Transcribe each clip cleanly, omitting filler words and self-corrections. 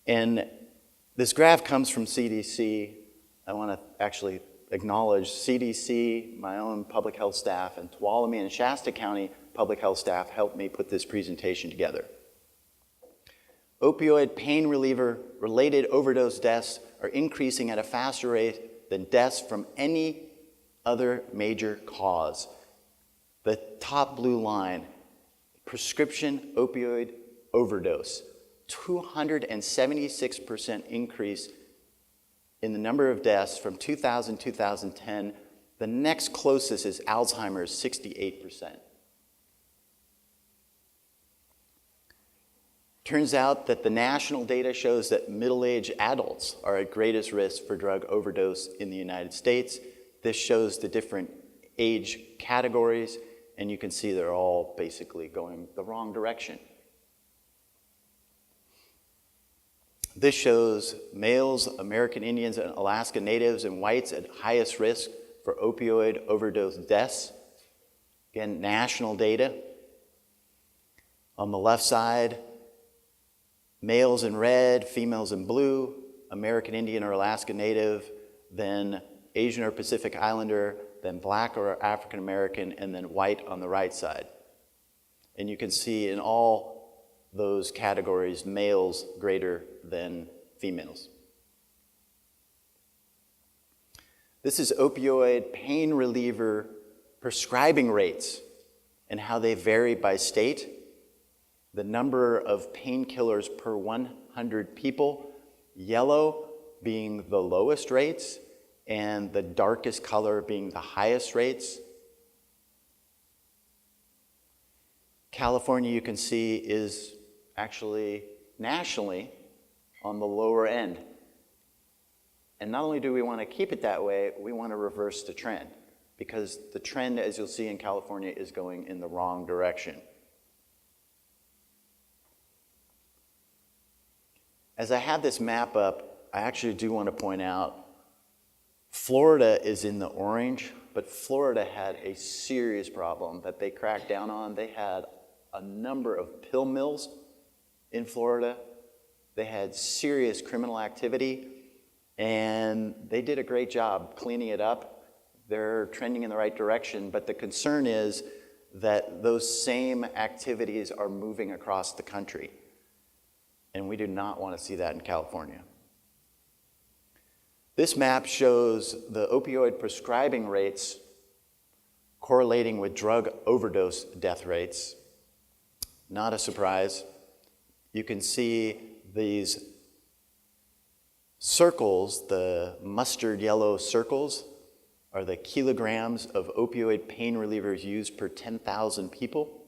And this graph comes from CDC. I want to actually acknowledge CDC, my own public health staff, and Tuolumne and Shasta County public health staff helped me put this presentation together. Opioid pain reliever related overdose deaths are increasing at a faster rate than deaths from any other major cause. The top blue line, prescription opioid overdose, 276% increase in the number of deaths from 2000 to 2010. The next closest is Alzheimer's, 68%. Turns out that the national data shows that middle-aged adults are at greatest risk for drug overdose in the United States. This shows the different age categories, and you can see they're all basically going the wrong direction. This shows males, American Indians, and Alaska Natives and whites at highest risk for opioid overdose deaths. Again, national data. On the left side, males in red, females in blue, American Indian or Alaska Native, then Asian or Pacific Islander, then black or African American, and then white on the right side. And you can see in all those categories, males greater than females. This is opioid pain reliever prescribing rates and how they vary by state. The number of painkillers per 100 people, yellow being the lowest rates, and the darkest color being the highest rates. California, you can see, is actually nationally on the lower end. And not only do we want to keep it that way, we want to reverse the trend, because the trend, as you'll see in California, is going in the wrong direction. As I have this map up, I actually do want to point out Florida is in the orange, but Florida had a serious problem that they cracked down on. They had a number of pill mills in Florida. They had serious criminal activity, and they did a great job cleaning it up. They're trending in the right direction, but the concern is that those same activities are moving across the country. And we do not want to see that in California. This map shows the opioid prescribing rates correlating with drug overdose death rates. Not a surprise. You can see these circles, the mustard yellow circles, are the kilograms of opioid pain relievers used per 10,000 people.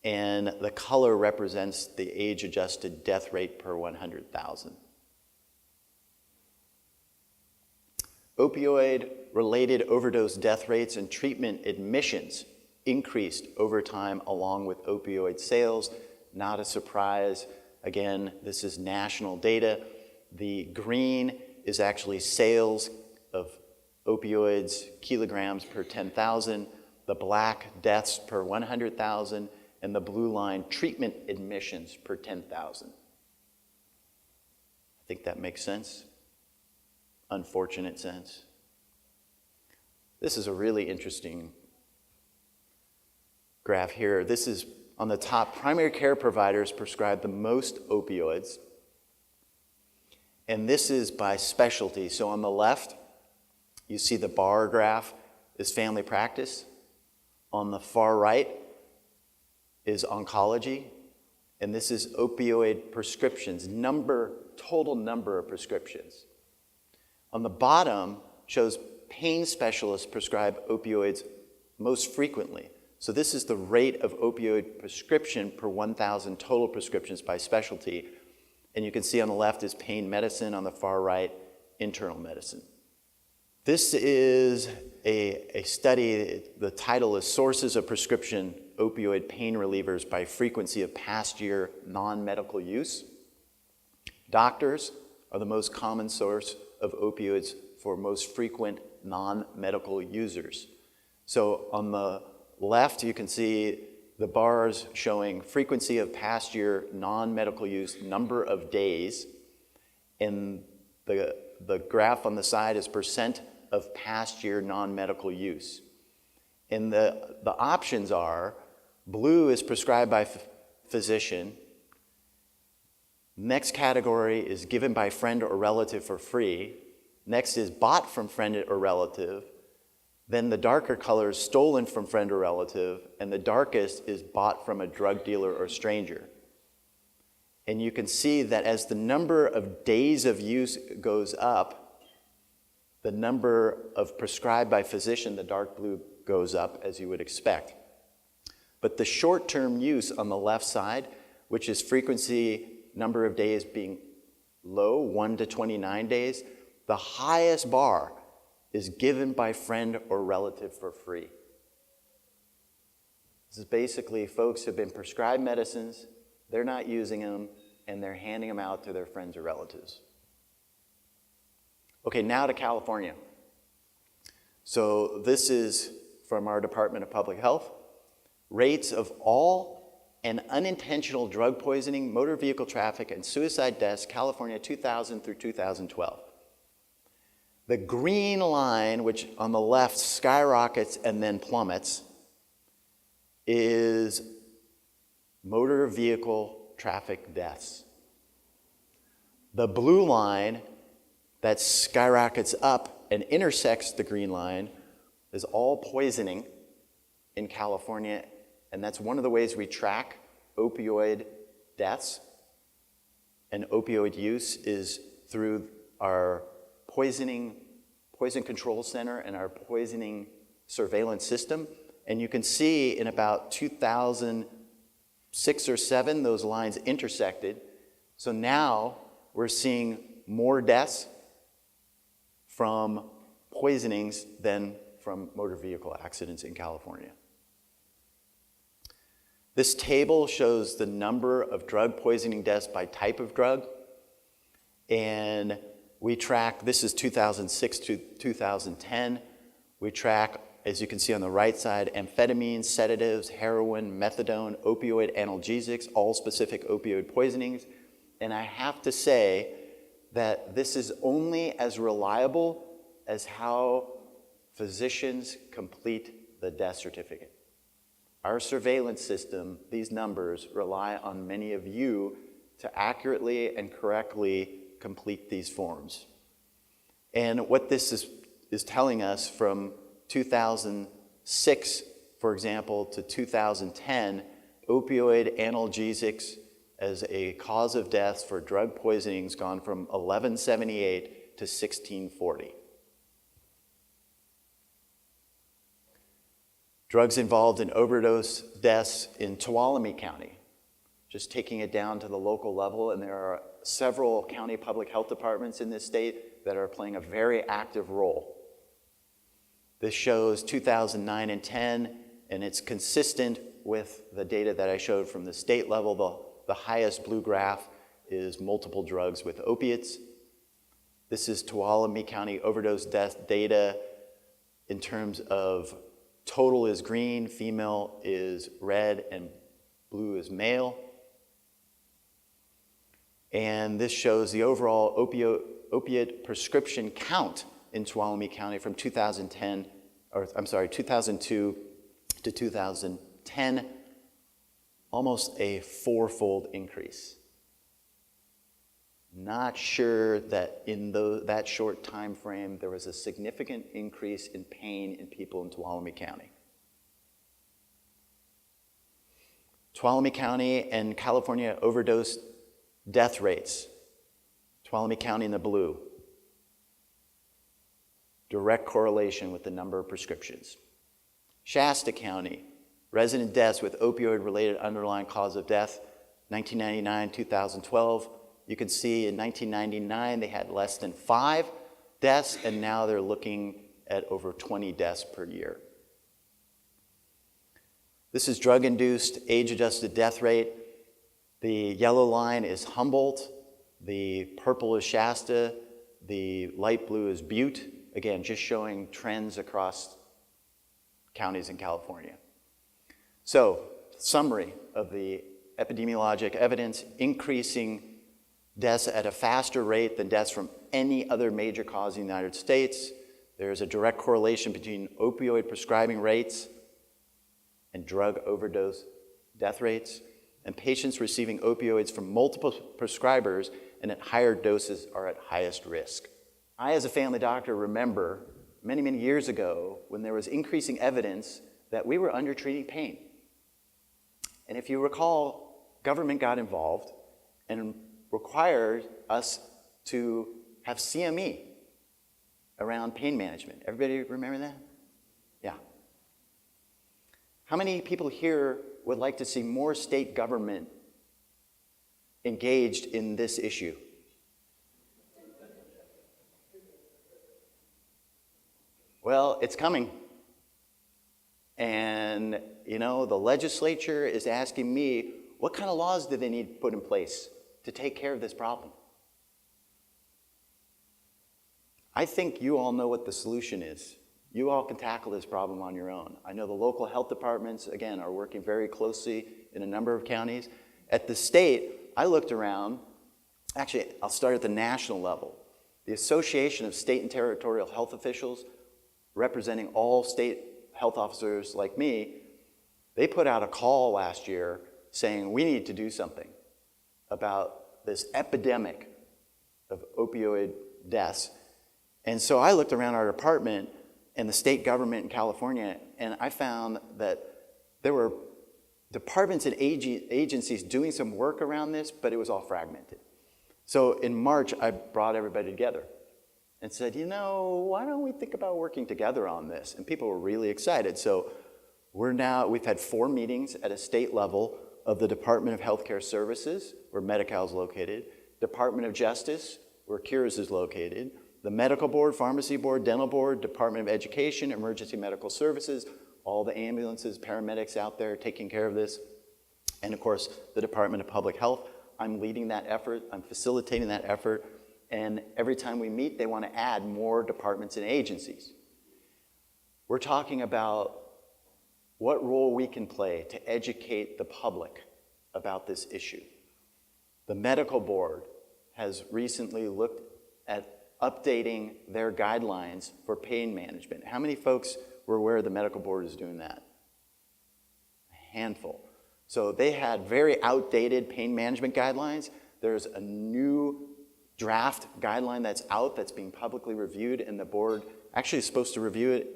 And the color represents the age-adjusted death rate per 100,000. Opioid-related overdose death rates and treatment admissions increased over time along with opioid sales. Not a surprise. Again, this is national data. The green is actually sales of opioids, kilograms per 10,000. The black, deaths per 100,000. And the blue line, treatment admissions per 10,000. I think that makes sense. Unfortunate sense. This is a really interesting graph here. This is on the top. Primary care providers prescribe the most opioids. And this is by specialty. So on the left, you see the bar graph is family practice. On the far right is oncology, and this is opioid prescriptions, total number of prescriptions. On the bottom shows pain specialists prescribe opioids most frequently. So this is the rate of opioid prescription per 1,000 total prescriptions by specialty. And you can see on the left is pain medicine, on the far right, internal medicine. This is a study, the title is Sources of Prescription Opioid Pain Relievers by Frequency of Past Year Non-Medical Use. Doctors are the most common source of opioids for most frequent non-medical users. So on the left, you can see the bars showing frequency of past year non-medical use, number of days, and the graph on the side is percent of past year non-medical use. And the options are, blue is prescribed by physician, next category is given by friend or relative for free, next is bought from friend or relative, then the darker color is stolen from friend or relative, and the darkest is bought from a drug dealer or stranger. And you can see that as the number of days of use goes up, the number of prescribed by physician, the dark blue, goes up, as you would expect. But the short-term use on the left side, which is frequency, number of days being low, 1 to 29 days, the highest bar is given by friend or relative for free. This is basically folks who have been prescribed medicines, they're not using them, and they're handing them out to their friends or relatives. Okay, now to California. So this is from our Department of Public Health. Rates of all and unintentional drug poisoning, motor vehicle traffic, and suicide deaths, California 2000 through 2012. The green line, which on the left skyrockets and then plummets, is motor vehicle traffic deaths. The blue line that skyrockets up and intersects the green line is all poisoning in California, and that's one of the ways we track opioid deaths and opioid use is through our poison control center and our poisoning surveillance system. And you can see in about 2006 or 7, those lines intersected. So now we're seeing more deaths from poisonings than from motor vehicle accidents in California. This table shows the number of drug poisoning deaths by type of drug. And we track, this is 2006 to 2010. We track, as you can see on the right side, amphetamines, sedatives, heroin, methadone, opioid analgesics, all specific opioid poisonings. And I have to say that this is only as reliable as how physicians complete the death certificate. Our surveillance system, these numbers, rely on many of you to accurately and correctly complete these forms. And what this is telling us from 2006, for example, to 2010, opioid analgesics as a cause of death for drug poisoning has gone from 1178 to 1640. Drugs involved in overdose deaths in Tuolumne County, just taking it down to the local level, and there are several county public health departments in this state that are playing a very active role. This shows 2009 and 10, and it's consistent with the data that I showed from the state level. The highest blue graph is multiple drugs with opiates. This is Tuolumne County overdose death data in terms of total is green, female is red, and blue is male. And this shows the overall opiate prescription count in Tuolumne County from 2002 to 2010, almost a 4-fold increase. Not sure that in that short time frame there was a significant increase in pain in people in Tuolumne County. Tuolumne County and California overdose death rates. Tuolumne County in the blue. Direct correlation with the number of prescriptions. Shasta County, resident deaths with opioid-related underlying cause of death, 1999, 2012. You can see in 1999 they had less than 5 deaths, and now they're looking at over 20 deaths per year. This is drug-induced age-adjusted death rate. The yellow line is Humboldt, the purple is Shasta, the light blue is Butte. Again, just showing trends across counties in California. So, summary of the epidemiologic evidence, increasing deaths at a faster rate than deaths from any other major cause in the United States. There's a direct correlation between opioid prescribing rates and drug overdose death rates, and patients receiving opioids from multiple prescribers and at higher doses are at highest risk. I, as a family doctor, remember many, many years ago when there was increasing evidence that we were undertreating pain. And if you recall, government got involved and required us to have CME around pain management. Everybody remember that? Yeah. How many people here would like to see more state government engaged in this issue? Well, it's coming. And, you know, the legislature is asking me, what kind of laws do they need to put in place to take care of this problem? I think you all know what the solution is. You all can tackle this problem on your own. I know the local health departments, again, are working very closely in a number of counties. At the state, I looked around. Actually, I'll start at the national level. The Association of State and Territorial Health Officials, representing all state health officers like me, they put out a call last year saying we need to do something about this epidemic of opioid deaths. And so I looked around our department and the state government in California, and I found that there were departments and agencies doing some work around this, but it was all fragmented. So in March, I brought everybody together and said, you know, why don't we think about working together on this? And people were really excited. So we've had 4 meetings at a state level of the Department of Healthcare Services, where Medi-Cal is located, Department of Justice, where Cures is located, the Medical Board, Pharmacy Board, Dental Board, Department of Education, Emergency Medical Services, all the ambulances, paramedics out there taking care of this, and of course, the Department of Public Health. I'm leading that effort, I'm facilitating that effort, and every time we meet, they want to add more departments and agencies. We're talking about what role we can play to educate the public about this issue. The Medical Board has recently looked at updating their guidelines for pain management. How many folks were aware the Medical Board is doing that? A handful. So they had very outdated pain management guidelines. There's a new draft guideline that's out that's being publicly reviewed, and the board actually is supposed to review it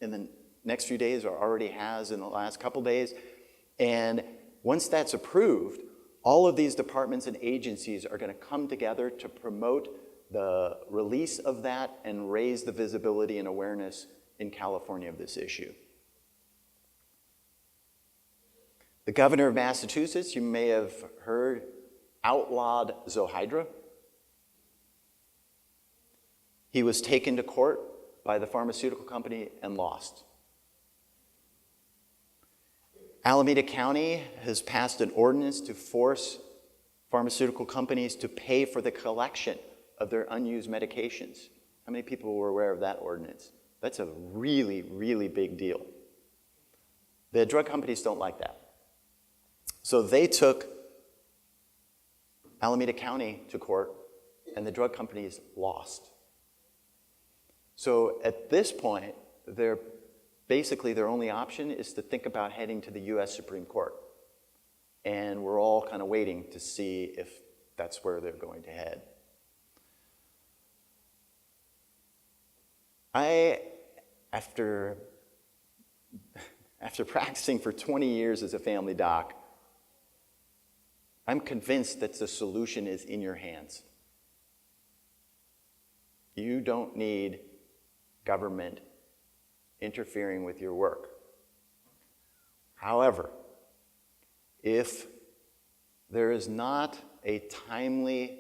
in the next few days, or already has in the last couple days. And once that's approved, all of these departments and agencies are going to come together to promote the release of that and raise the visibility and awareness in California of this issue. The governor of Massachusetts, you may have heard, outlawed Zohydra. He was taken to court by the pharmaceutical company and lost. Alameda County has passed an ordinance to force pharmaceutical companies to pay for the collection of their unused medications. How many people were aware of that ordinance? That's a really, really big deal. The drug companies don't like that. So they took Alameda County to court, and the drug companies lost. So at this point, their only option is to think about heading to the US Supreme Court. And we're all kind of waiting to see if that's where they're going to head. After practicing for 20 years as a family doc, I'm convinced that the solution is in your hands. You don't need government interfering with your work. However, if there is not a timely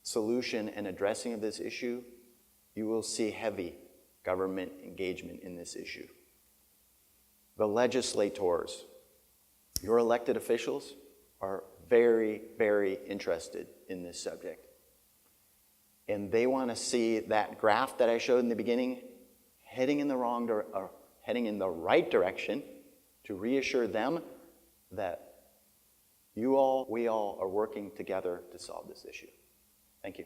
solution and addressing of this issue, you will see heavy government engagement in this issue. The legislators, your elected officials, are very, very interested in this subject. And they want to see that graph that I showed in the beginning heading in the right direction to reassure them that you all, we all are working together to solve this issue. Thank you.